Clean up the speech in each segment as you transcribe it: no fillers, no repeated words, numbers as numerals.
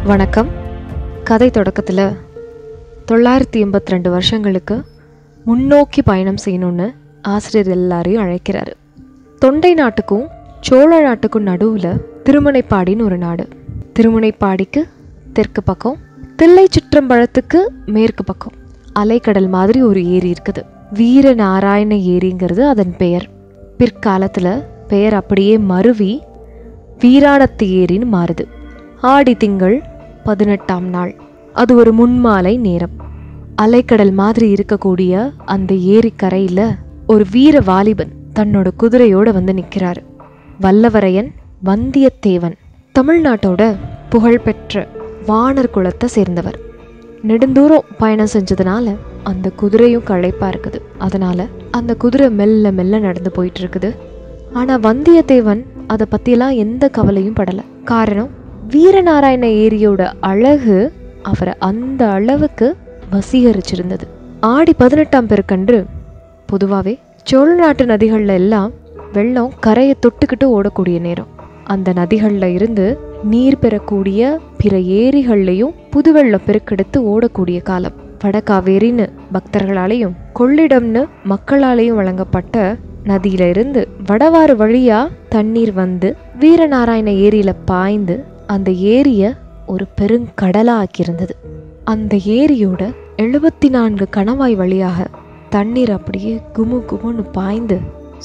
வணக்கம். கதை தொடக்கத்தில் 982 வருஷங்களுக்கு முன்னோக்கி பயணம் செய்யணும்னு ஆசிரியர் எல்லாரையும் அழைக்கிறாரு. தொண்டை நாட்டுக்கும் சோழ நாட்டுக்கும் நடுவில் திருமுனைப்பாடின்னு ஒரு நாடு. திருமுனைப்பாடிக்கு தெற்கு பக்கம், தில்லை சிற்றம்பலத்துக்கு மேற்கு பக்கம் அலைக்கடல் மாதிரி ஒரு ஏரி இருக்குது. வீரநாராயண ஏரிங்கிறது அதன் பெயர். பிற்காலத்தில் பெயர் அப்படியே மருவி வீராணத்து ஏரின்னு மாறுது. ஆடி திங்கள் 18ஆம் நாள், அது ஒரு முன்மாலை நேரம். அலைக்கடல் மாதிரி இருக்கக்கூடிய அந்த ஏரி கரையில் ஒரு வீர வாலிபன் தன்னோட குதிரையோட வந்து நிற்கிறாரு. வல்லவரையன் வந்தியத்தேவன் தமிழ்நாட்டோட புகழ்பெற்ற வானர் குலத்தை சேர்ந்தவர். நெடுந்தூரம் பயணம் செஞ்சதுனால அந்த குதிரையும் களைப்பா இருக்குது. அதனால அந்த குதிரை மெல்ல மெல்ல நடந்து போயிட்டு இருக்குது. ஆனால் வந்தியத்தேவன் அதை பற்றியெல்லாம் எந்த கவலையும் படலை. காரணம், வீரநாராயண ஏரியோட அழகு அவரை அந்த அளவுக்கு வசீகரிச்சிருந்தது. ஆடி 18ஆம் பெருக்கன்று பொதுவாகவே சோழ நாட்டு நதிகளில் எல்லாம் வெள்ளம் கரையை தொட்டுக்கிட்டு ஓடக்கூடிய நேரம். அந்த நதிகளில் இருந்து நீர் பெறக்கூடிய பிற ஏரிகள்லையும் புது வெள்ளம் பெருக்கெடுத்து ஓடக்கூடிய காலம். வடகாவேரின்னு பக்தர்களாலையும் கொள்ளிடம்னு மக்களாலையும் வழங்கப்பட்ட நதியில இருந்து வடவாறு வழியா தண்ணீர் வந்து வீரநாராயண ஏரியில பாய்ந்து அந்த ஏரிய ஒரு பெருங்கடலா ஆக்கியிருந்தது. அந்த ஏரியோட 74 கணவாய் வழியாக தண்ணீர் அப்படியே குமு குமுன்னு பாய்ந்து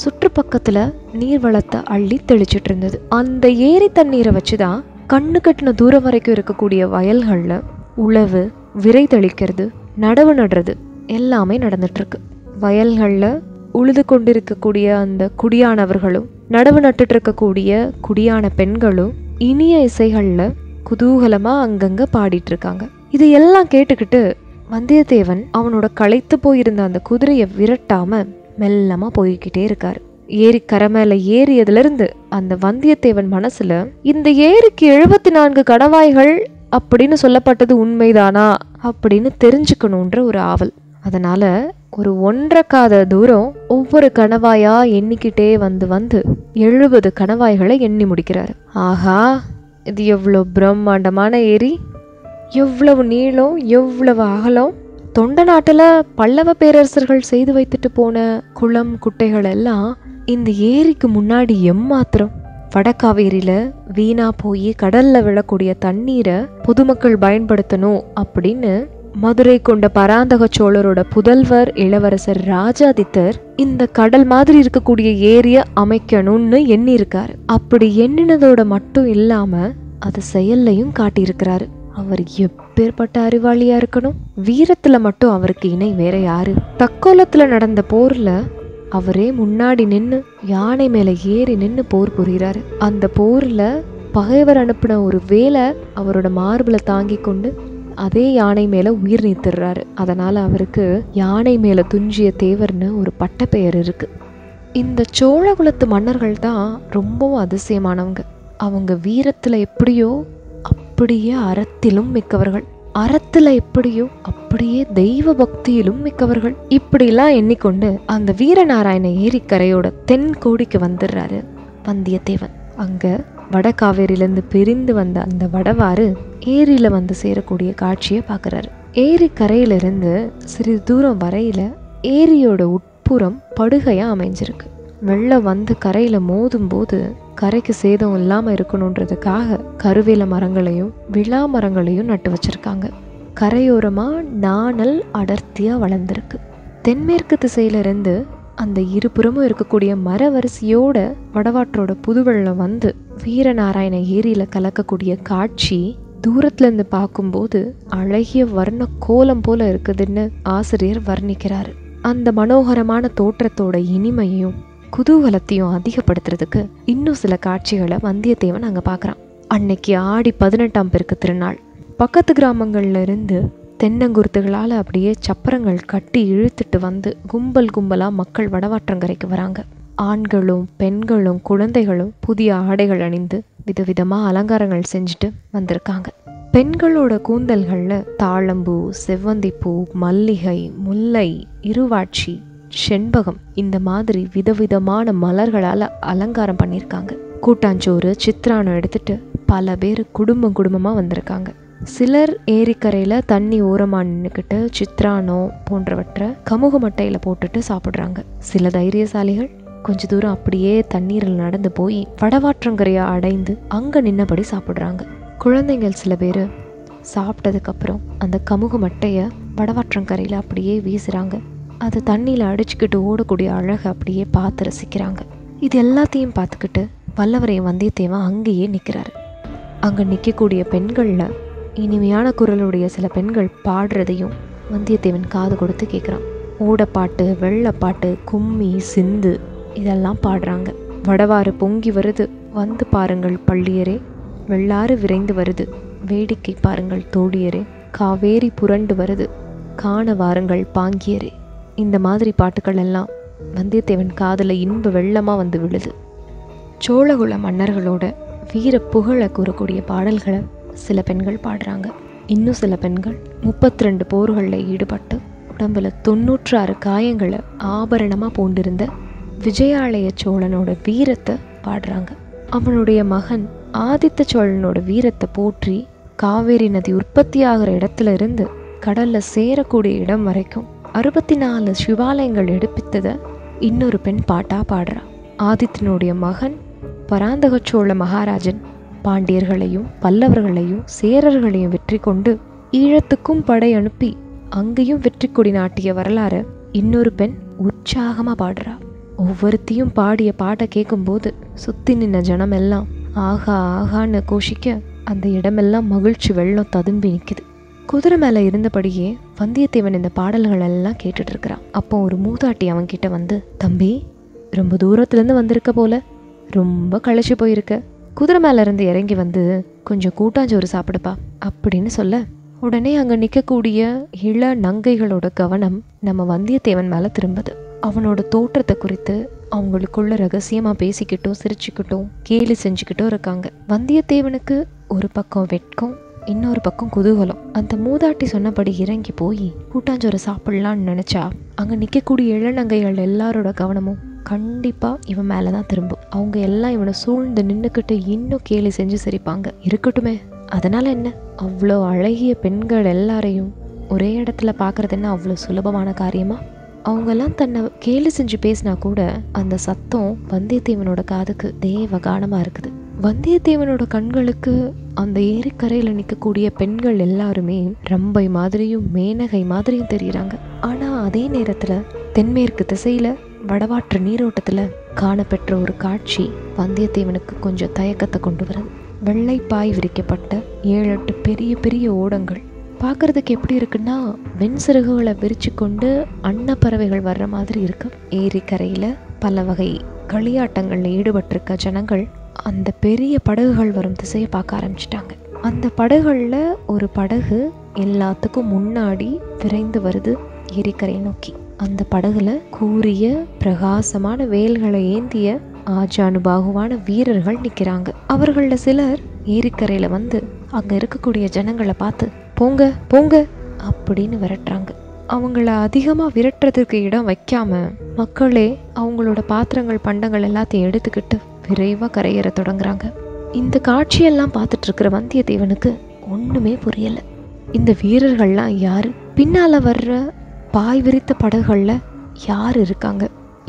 சுற்றுப்பக்கத்துல நீர்வளத்தை அள்ளி தெளிச்சிட்டு இருந்தது. அந்த ஏரி தண்ணீரை வச்சுதான் கண்ணு கட்டின தூரம் வரைக்கும் இருக்கக்கூடிய வயல்கள்ல உழவு, விரை தெளிக்கிறது, நடவு நடுறது எல்லாமே நடந்துட்டு இருக்கு. வயல்கள்ல உழுது கொண்டிருக்கக்கூடிய அந்த குடியானவர்களும் நடவு நட்டுட்டு இருக்கக்கூடிய குடியான பெண்களும் இனிய இசைகள்ல குதூகலமா அங்கங்க பாடிட்டு இருக்காங்க. இது எல்லாம் கேட்டுக்கிட்டு வந்தியத்தேவன் அவனோட களைத்து போயிருந்த அந்த குதிரையை விரட்டாம மெல்லமா போய்கிட்டே இருக்காரு. ஏரி கரை மேல ஏறியதுல இருந்து அந்த வந்தியத்தேவன் மனசுல இந்த ஏரிக்கு 74 கணவாய்கள் அப்படின்னு சொல்லப்பட்டது உண்மைதானா அப்படின்னு தெரிஞ்சுக்கணுன்ற ஒரு ஆவல். அதனால ஒரு 1.5 காத தூரம் ஒவ்வொரு கணவாயா எண்ணிக்கிட்டே வந்து 70 கணவாய்களை எண்ணி முடிக்கிறாரு. ஆஹா, இது எவ்வளோ பிரம்மாண்டமான ஏரி, எவ்வளவு நீளம், எவ்வளவு அகலம். தொண்ட நாட்டுல பல்லவ பேரரசர்கள் செய்து வைத்துட்டு போன குளம் குட்டைகள் எல்லாம் இந்த ஏரிக்கு முன்னாடி எம்மாத்திரம். வடகாவேரியில வீணா போய் கடல்ல விழக்கூடிய தண்ணீரை பொதுமக்கள் பயன்படுத்தணும் அப்படின்னு மதுரை கொண்ட பராந்தக சோழரோட புதல்வர் இளவரசர் ராஜாதித்தர் இந்த கடல் மாதிரி இருக்கக்கூடிய ஏரிய அமைக்கணும்னு எண்ணி இருக்காரு. அப்படி எண்ணினதோட மட்டும் இல்லாம அது செயல்லையும் காட்டியிருக்கிறாரு. அவர் எப்பேற்பட்ட அறிவாளியா இருக்கணும். வீரத்துல மட்டும் அவருக்கு இணை வேற யாரு? தக்கோலத்துல நடந்த போர்ல அவரே முன்னாடி நின்று யானை மேல ஏறி நின்று போர் புரிகிறாரு. அந்த போர்ல பகைவர் அனுப்பின ஒரு வேலை அவரோட மார்புல தாங்கி கொண்டு அதே யானை மேல உயிர் நீத்துறாரு. அதனால அவருக்கு யானை மேல துஞ்சிய தேவர்னு ஒரு பட்ட பெயர் இருக்கு. இந்த சோழ குலத்து மன்னர்கள் தான் ரொம்பவும் அதிசயமானவங்க. அவங்க வீரத்துல எப்படியோ அப்படியே அறத்திலும் மிக்கவர்கள், அறத்துல எப்படியோ அப்படியே தெய்வ பக்தியிலும் மிக்கவர்கள். இப்படிலாம் எண்ணிக்கொண்டு அந்த வீரநாராயண ஏரிக்கரையோட தென் கோடிக்கு வந்துடுறாரு வந்தியத்தேவன். அங்க வடகாவேரியிலேருந்து பிரிந்து வந்த அந்த வடவாறு ஏரியில வந்து சேரக்கூடிய காட்சியை பார்க்குறாரு. ஏரி கரையிலிருந்து சிறிது தூரம் வரையில ஏரியோட உட்புறம் படுகையா அமைஞ்சிருக்கு. வெள்ளம் வந்து கரையில மோதும் போது கரைக்கு சேதம் இல்லாம இருக்கணுன்றதுக்காக கருவேல மரங்களையும் விழா மரங்களையும் நட்டு வச்சிருக்காங்க. கரையோரமா நாணல் அடர்த்தியா வளர்ந்துருக்கு. தென்மேற்கு திசையிலிருந்து அந்த இருபுறமும் இருக்கக்கூடிய மர வரிசையோட வடவாற்றோட புதுவெள்ளம் வந்து வீரநாராயண ஏரியில கலக்கக்கூடிய காட்சி தூரத்துல இருந்து பார்க்கும்போது அழகிய வர்ண கோலம் போல இருக்குதுன்னு ஆசிரியர் வர்ணிக்கிறாரு. அந்த மனோகரமான தோற்றத்தோட இனிமையும் குதூகலத்தையும் அதிகப்படுத்துறதுக்கு இன்னும் சில காட்சிகளை வந்தியத்தேவன் அங்க பாக்குறான். அன்னைக்கு ஆடி 18ஆம் பெருக்கு திருநாள். பக்கத்து கிராமங்கள்ல இருந்து தென்னங்குருத்துகளால் அப்படியே சப்பரங்கள் கட்டி இழுத்துட்டு வந்து கும்பல் கும்பலாக மக்கள் வடவாற்றங்கரைக்கு வராங்க. ஆண்களும் பெண்களும் குழந்தைகளும் புதிய ஆடைகள் அணிந்து விதவிதமாக அலங்காரங்கள் செஞ்சுட்டு வந்திருக்காங்க. பெண்களோட கூந்தல்களில் தாழம்பூ, செவ்வந்திப்பூ, மல்லிகை, முல்லை, இருவாட்சி, செண்பகம் இந்த மாதிரி விதவிதமான மலர்களால் அலங்காரம் பண்ணியிருக்காங்க. கூட்டாஞ்சோறு, சித்ரானம் எடுத்துட்டு பல பேர் குடும்பமாக வந்திருக்காங்க. சிலர் ஏரிக்கரையில் தண்ணி ஓரமாக நின்றுக்கிட்டு சித்ரானோ போன்றவற்றை கமுகு மட்டையில் போட்டுட்டு சாப்பிட்றாங்க. சில தைரியசாலிகள் கொஞ்ச தூரம் அப்படியே தண்ணீரில் நடந்து போய் வடவாற்றங்கரையை அடைந்து அங்கே நின்னபடி சாப்பிட்றாங்க. குழந்தைங்கள் சில பேர் சாப்பிட்டதுக்கப்புறம் அந்த கமுகு மட்டையை வடவாற்றங்கரையில் அப்படியே வீசுகிறாங்க. அது தண்ணியில் அடிச்சுக்கிட்டு ஓடக்கூடிய அழகை அப்படியே பார்த்து ரசிக்கிறாங்க. இது எல்லாத்தையும் பார்த்துக்கிட்டு வல்லவரையன் வந்தியத்தேவன் அங்கேயே நிற்கிறாரு. அங்கே நிற்கக்கூடிய பெண்களில் இனிமையான குரலுடைய சில பெண்கள் பாடுறதையும் வந்தியத்தேவன் காது கொடுத்து கேட்குறான். ஓடப்பாட்டு, வெள்ளப்பாட்டு, கும்மி, சிந்து இதெல்லாம் பாடுறாங்க. வடவாறு பொங்கி வருது, வந்து பாருங்கள் பள்ளியரே, வெள்ளாறு விரைந்து வருது, வேடிக்கை பாருங்கள் தோழியரே, காவேரி புரண்டு வருது, காண வாருங்கள் பாங்கியரே. இந்த மாதிரி பாட்டுக்கள் எல்லாம் வந்தியத்தேவன் காதில் இன்ப வெள்ளமாக வந்து விழுது. சோழகுல மன்னர்களோட வீர புகழை கூறக்கூடிய பாடல்களை சில பெண்கள் பாடுறாங்க. இன்னும் சில பெண்கள் 32 போர்களில் ஈடுபட்டு உடம்புல 96 காயங்களை ஆபரணமாக பூண்டிருந்த விஜயாலய சோழனோட வீரத்தை பாடுறாங்க. அவனுடைய மகன் ஆதித்த சோழனோட வீரத்தை போற்றி காவேரி நதி உற்பத்தி ஆகிற இடத்துல இருந்து கடல்ல சேரக்கூடிய இடம் வரைக்கும் 64 சிவாலயங்கள் எடுப்பித்ததை இன்னொரு பெண் பாட்டா பாடுறா. ஆதித்தனுடைய மகன் பராந்தக சோழ மகாராஜன் பாண்டியர்களையும் பல்லவர்களையும் சேரர்களையும் வெற்றி கொண்டு ஈழத்துக்கும் படை அனுப்பி அங்கேயும் வெற்றி கொடி நாட்டிய வரலாறு இன்னொரு பெண் உற்சாகமாக பாடுறா. ஒவ்வொருத்தையும் பாடிய பாட்டை கேட்கும்போது சுற்றி நின்ன ஜனம் எல்லாம் ஆகா ஆகான்னு கோஷிக்க அந்த இடமெல்லாம் மகிழ்ச்சி வெள்ளம் ததும்பி நிற்குது. குதிரை மேலே இருந்தபடியே வந்தியத்தேவன் இந்த பாடல்கள் எல்லாம் கேட்டுட்டு இருக்கிறான். அப்போ ஒரு மூதாட்டி அவன்கிட்ட வந்து, தம்பி, ரொம்ப தூரத்துலேருந்து வந்திருக்க போல, ரொம்ப களைச்சி போயிருக்க, குதிரை மேலே இருந்து இறங்கி வந்து கொஞ்சம் கூட்டாஞ்சோறு சாப்பிடுப்பா அப்படின்னு சொல்ல, உடனே அங்கே நிற்கக்கூடிய இள நங்கைகளோட கவனம் நம்ம வந்தியத்தேவன் மேலே திரும்புது. அவனோட தோற்றத்தை குறித்து அவங்களுக்குள்ள ரகசியமாக பேசிக்கிட்டும் சிரிச்சுக்கிட்டும் கேலி செஞ்சுக்கிட்டும் இருக்காங்க. வந்தியத்தேவனுக்கு ஒரு பக்கம் வெட்கம், இன்னொரு பக்கம் குதூகலம். அந்த மூதாட்டி சொன்னபடி இறங்கி போய் கூட்டாஞ்சோறு சாப்பிடலான்னு நினச்சா அங்கே நிற்கக்கூடிய இளநங்கைகள் எல்லாரோட கவனமும் கண்டிப்பாக இவன் மேலே தான் திரும்பும். அவங்க எல்லாம் இவனை சூழ்ந்து நின்றுக்கிட்டு இன்னும் கேலி செஞ்சு சிரிப்பாங்க. இருக்கட்டுமே, அதனால என்ன, அவ்வளோ அழகிய பெண்கள் எல்லாரையும் ஒரே இடத்துல பார்க்கறது என்ன அவ்வளோ சுலபமான காரியமா? அவங்கெல்லாம் தன்னை கேலி செஞ்சு பேசினா கூட அந்த சத்தம் வந்தியத்தேவனோட காதுக்கு தேவகானமாக இருக்குது. வந்தியத்தேவனோட கண்களுக்கு அந்த ஏரிக்கரையில் நிற்கக்கூடிய பெண்கள் எல்லாருமே ரம்பை மாதிரியும் மேனகை மாதிரியும் தெரியுறாங்க. ஆனால் அதே நேரத்தில் தென்மேற்கு திசையில் வடவாற்று நீரோட்டத்தில் காணப்பெற்ற ஒரு காட்சி வந்தியத்தேவனுக்கு கொஞ்சம் தயக்கத்தை கொண்டு வருது. வெள்ளை பாய் விரிக்கப்பட்ட 7-8 பெரிய பெரிய ஓடங்கள் பார்க்கறதுக்கு எப்படி இருக்குன்னா, வெண்சிறகுகளை விரிச்சு கொண்டு அன்னப்பறவைகள் வர்ற மாதிரி இருக்கு. ஏரிக்கரையில் பல வகை களியாட்டங்களில் ஈடுபட்டிருக்க ஜனங்கள் அந்த பெரிய படகுகள் வரும் திசையை பார்க்க ஆரம்பிச்சிட்டாங்க. அந்த படகுகளில் ஒரு படகு எல்லாத்துக்கும் முன்னாடி விரைந்து வருது ஏரிக்கரையை நோக்கி. அந்த படகுல கூரிய பிரகாசமான வேல்களை ஏந்திய ஆஜானுபாகுவான வீரர்கள் நிற்கிறாங்க. அவர்களில் சிலர் ஏரிக்கரையில வந்து அங்க இருக்கக்கூடிய ஜனங்களை பார்த்து போங்க போங்க அப்படின்னு விரட்டுறாங்க. அவங்கள அதிகமா விரட்டுறதுக்கு இடம் வைக்காம மக்களே அவங்களோட பாத்திரங்கள் பண்டங்கள் எல்லாத்தையும் எடுத்துக்கிட்டு விரைவா கரையேற தொடங்குறாங்க. இந்த காட்சியெல்லாம் பார்த்துட்டு இருக்கிற வந்தியத்தேவனுக்கு ஒண்ணுமே புரியல. இந்த வீரர்கள்லாம் யாரு? பின்னால வர்ற பாய் விரித்த படகுகள்ல யார் இருக்காங்க?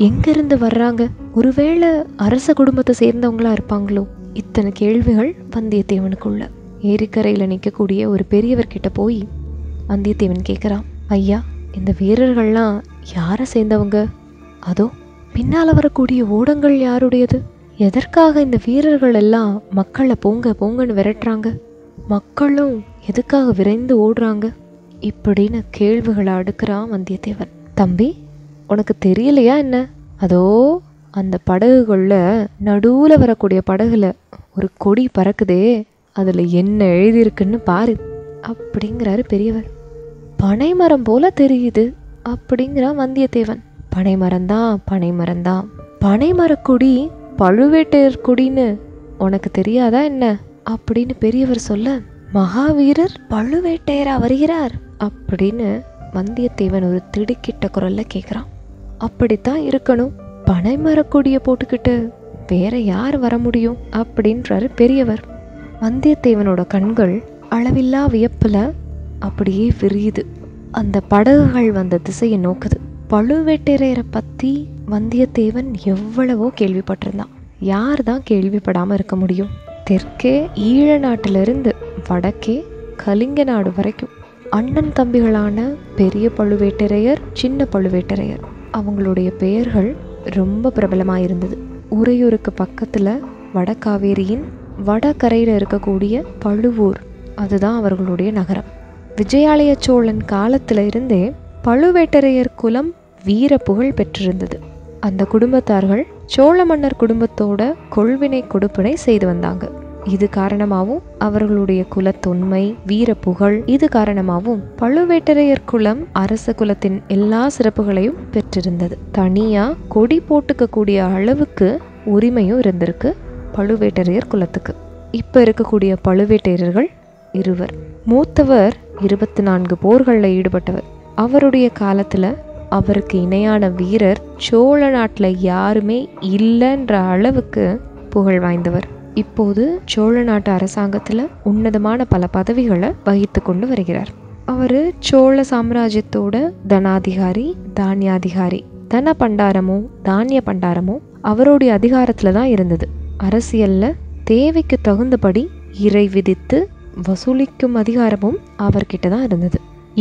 எங்கிருந்து வர்றாங்க? ஒருவேளை அரச குடும்பத்தை சேர்ந்தவங்களா இருப்பாங்களோ? இத்தனை கேள்விகள் வந்தியத்தேவனுக்குள்ள. ஏரிக்கரையில் நிற்கக்கூடிய ஒரு பெரியவர்கிட்ட போய் வந்தியத்தேவன் கேட்குறான், ஐயா, இந்த வீரர்கள்லாம் யாரை சேர்ந்தவங்க? அதோ பின்னால் வரக்கூடிய ஓடங்கள் யாருடையது? எதற்காக இந்த வீரர்கள் எல்லாம் மக்களை போங்க போங்கன்னு விரட்டுறாங்க? மக்களும் எதுக்காக விரைந்து ஓடுறாங்க? இப்படின்னு கேள்விகளை அடுக்கிறான் வந்தியத்தேவன். தம்பி, உனக்கு தெரியலையா என்ன? அதோ அந்த படகுகளில் நடுவில் வரக்கூடிய படகுல ஒரு கொடி பறக்குதே, அதில் என்ன எழுதியிருக்குன்னு பாரு அப்படிங்கிறாரு பெரியவர். பனைமரம் போல தெரியுது அப்படிங்கிறான் வந்தியத்தேவன். பனைமரம்தான் பனைமரம்தான். பனைமரக்கொடி பழுவேட்டையர் கொடின்னு உனக்கு தெரியாதா என்ன அப்படின்னு பெரியவர் சொல்ல, மகாவீரர் பழுவேட்டையரா வருகிறார் அப்படின்னு வந்தியத்தேவன் ஒரு திடுக்கிட்ட குரல்ல கேட்குறான். அப்படித்தான் இருக்கணும், பனைமரக்கொடியை போட்டுக்கிட்டு வேற யார் வர முடியும் அப்படின்றாரு பெரியவர். வந்தியத்தேவனோட கண்கள் அளவில்லா வியப்புல அப்படியே விரியுது. அந்த படகுகள் வந்த திசையை நோக்குது. பழுவேட்டரையரை பத்தி வந்தியத்தேவன் எவ்வளவோ கேள்விப்பட்டிருந்தான். யார் தான் கேள்விப்படாம இருக்க முடியும்? தெற்கே ஈழ நாட்டிலிருந்து வடக்கே கலிங்க நாடு வரைக்கும் அண்ணன் தம்பிகளான பெரிய பழுவேட்டரையர், சின்ன பழுவேட்டரையர், அவங்களுடைய பெயர்கள் ரொம்ப பிரபலமாயிருந்தது. உறையூருக்கு பக்கத்துல வடகாவேரியின் வடகரையில் இருக்கக்கூடிய பழுவூர், அதுதான் அவர்களுடைய நகரம். விஜயாலய சோழன் காலத்துல இருந்தே பழுவேட்டரையர் குலம் வீர புகழ் பெற்றிருந்தது. அந்த குடும்பத்தார்கள் சோழ மன்னர் குடும்பத்தோட கொள்வினை கொடுப்பினை செய்து வந்தாங்க. இது காரணமாகவும் அவர்களுடைய குலத்தொன்மை, வீர புகழ், இது காரணமாகவும் பழுவேட்டரையர் குலம் அரச குலத்தின் எல்லா சிறப்புகளையும் பெற்றிருந்தது. தனியா கொடி போட்டுக்க கூடிய அளவுக்கு உரிமையும் இருந்திருக்கு பழுவேட்டரையர் குலத்துக்கு. இப்ப இருக்கக்கூடிய பழுவேட்டரையர்கள் இருவர். மூத்தவர் 24 போர்களில் ஈடுபட்டவர். அவருடைய காலத்துல அவருக்கு இணையான வீரர் சோழ நாட்டில் யாருமே இல்லைன்ற அளவுக்கு புகழ் வாய்ந்தவர். இப்போது சோழ நாட்டு அரசாங்கத்தில் உன்னதமான பல பதவிகளை வகித்து கொண்டு வருகிறார். அவர் சோழ சாம்ராஜ்யத்தோட தனாதிகாரி, தானியாதிகாரி. தன பண்டாரமும் தானிய பண்டாரமும் அவருடைய அதிகாரத்தில் தான் இருந்தது. அரசியலில் தேவைக்கு தகுந்தபடி இறை விதித்து வசூலிக்கும் அதிகாரமும் அவர்கிட்ட தான் இருந்தது.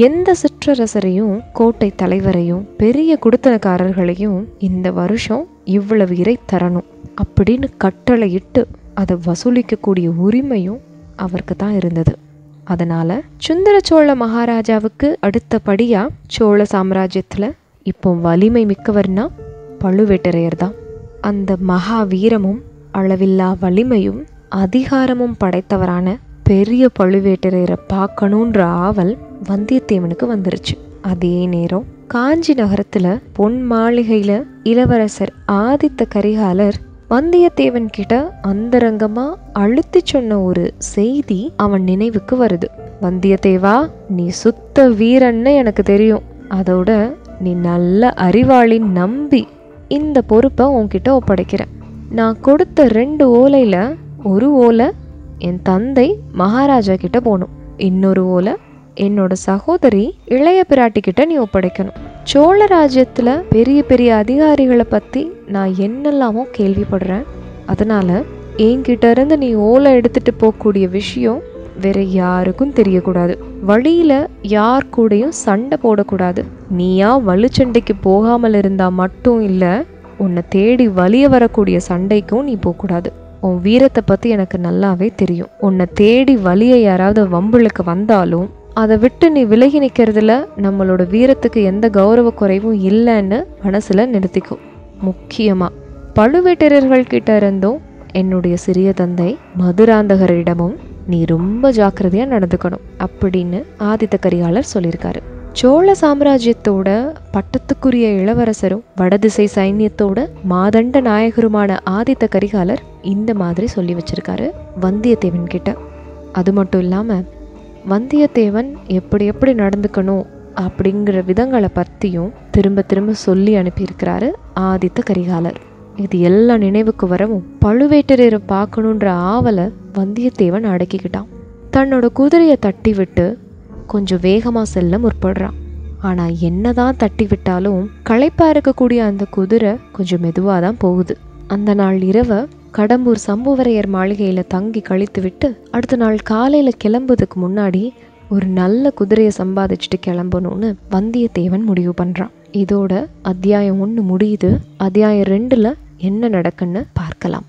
எந்த சிற்றரசரையும், கோட்டை தலைவரையும், பெரிய குடுத்தனக்காரர்களையும் இந்த வருஷம் இவ்வளவு இறை தரணும் அப்படின்னு கட்டளையிட்டு அதை வசூலிக்கக்கூடிய உரிமையும் அவருக்கு தான் இருந்தது. அதனால சுந்தர சோழ மகாராஜாவுக்கு அடுத்தபடியா சோழ சாம்ராஜ்யத்துல இப்போ வலிமை மிக்கவர்னா பழுவேட்டரையர் தான். அந்த மகாவீரமும் அளவில்லா வலிமையும் அதிகாரமும் படைத்தவரான பெரிய பழுவேட்டரையரை பார்க்கணுன்ற ஆவல் வந்தியத்தேவனுக்கு வந்துருச்சு. அதே நேரம் காஞ்சி நகரத்துல பொன் மாளிகையில இளவரசர் ஆதித்த கரிகாலர் வந்தியத்தேவன் கிட்ட அந்தரங்கமா அழுத்தி சொன்ன ஒரு செய்தி அவன் நினைவுக்கு வருது. வந்தியத்தேவா, நீ சுத்த வீரன்னு எனக்கு தெரியும். அதோட நீ நல்ல அறிவாளி நம்பி இந்த பொறுப்பை உன்கிட்ட ஒப்படைக்கிறேன். நான் கொடுத்த 2 ஓலையில ஒரு ஓலை என் தந்தை மகாராஜா கிட்ட போகணும், இன்னொரு ஓலை என்னோட சகோதரி இளைய பிராட்டி கிட்ட நீ ஒப்படைக்கணும். சோழ ராஜ்யத்துல பெரிய பெரிய அதிகாரிகளை பத்தி நான் என்னெல்லாமோ கேள்விப்படுறேன். அதனால என்கிட்ட இருந்து நீ ஓலை எடுத்துட்டு போகக்கூடிய விஷயம் வேற யாருக்கும் தெரியக்கூடாது. வழியில யார் கூடயும் சண்டை போடக்கூடாது. நீயா வலுச்சண்டைக்கு போகாமல் இருந்தா மட்டும் இல்ல, உன்னை தேடி வலிய வரக்கூடிய சண்டைக்கும் நீ போகக்கூடாது. உன் வீரத்தை பத்தி எனக்கு நல்லாவே தெரியும். உன்னை தேடி வலிய யாராவது வம்புளுக்கு வந்தாலும் அதை விட்டு நீ விலகி நிற்கிறதுல நம்மளோட வீரத்துக்கு எந்த கௌரவ குறைவும் இல்லைன்னு மனசுல நிறுத்திக்கும். முக்கியமா பழுவேட்டரர்கள் கிட்ட இருந்தும் என்னுடைய சிறிய தந்தை மதுராந்தகரிடமும் நீ ரொம்ப ஜாக்கிரதையா நடந்துக்கணும் அப்படின்னு ஆதித்த கரிகாலர் சொல்லியிருக்காரு. சோழ சாம்ராஜ்யத்தோட பட்டத்துக்குரிய இளவரசரும் வடதிசை சைன்யத்தோட மாதண்ட நாயகருமான ஆதித்த கரிகாலர் இந்த மாதிரி சொல்லி வச்சிருக்காரு வந்தியத்தேவன் கிட்ட. அது மட்டும் இல்லாம வந்தியத்தேவன் எப்படி எப்படி நடந்துக்கணும் அப்படிங்கிற விதங்களை பற்றியும் திரும்ப திரும்ப சொல்லி அனுப்பியிருக்கிறாரு ஆதித்த கரிகாலர். இது எல்லாம் நினைவுக்கு வரவும் பழுவேட்டரையரை பார்க்கணுன்ற ஆவலை வந்தியத்தேவன் அடக்கிக்கிட்டான். தன்னோட குதிரையை தட்டி விட்டு கொஞ்சம் வேகமாக செல்ல முற்படுறான். ஆனால் என்னதான் தட்டி விட்டாலும் களைப்பா இருக்கக்கூடிய அந்த குதிரை கொஞ்சம் மெதுவாக தான் போகுது. அந்த நாள் இரவை கடம்பூர் சம்புவரையர் மாளிகையில் தங்கி கழித்து விட்டு அடுத்த நாள் காலையில் கிளம்புறதுக்கு முன்னாடி ஒரு நல்ல குதிரையை சம்பாதிச்சுட்டு கிளம்பணும்னு வந்தியத்தேவன் முடிவு பண்ணுறான். இதோட அத்தியாயம் 1 முடியுது. அத்தியாயம் 2ல் என்ன நடக்குன்னு பார்க்கலாம்.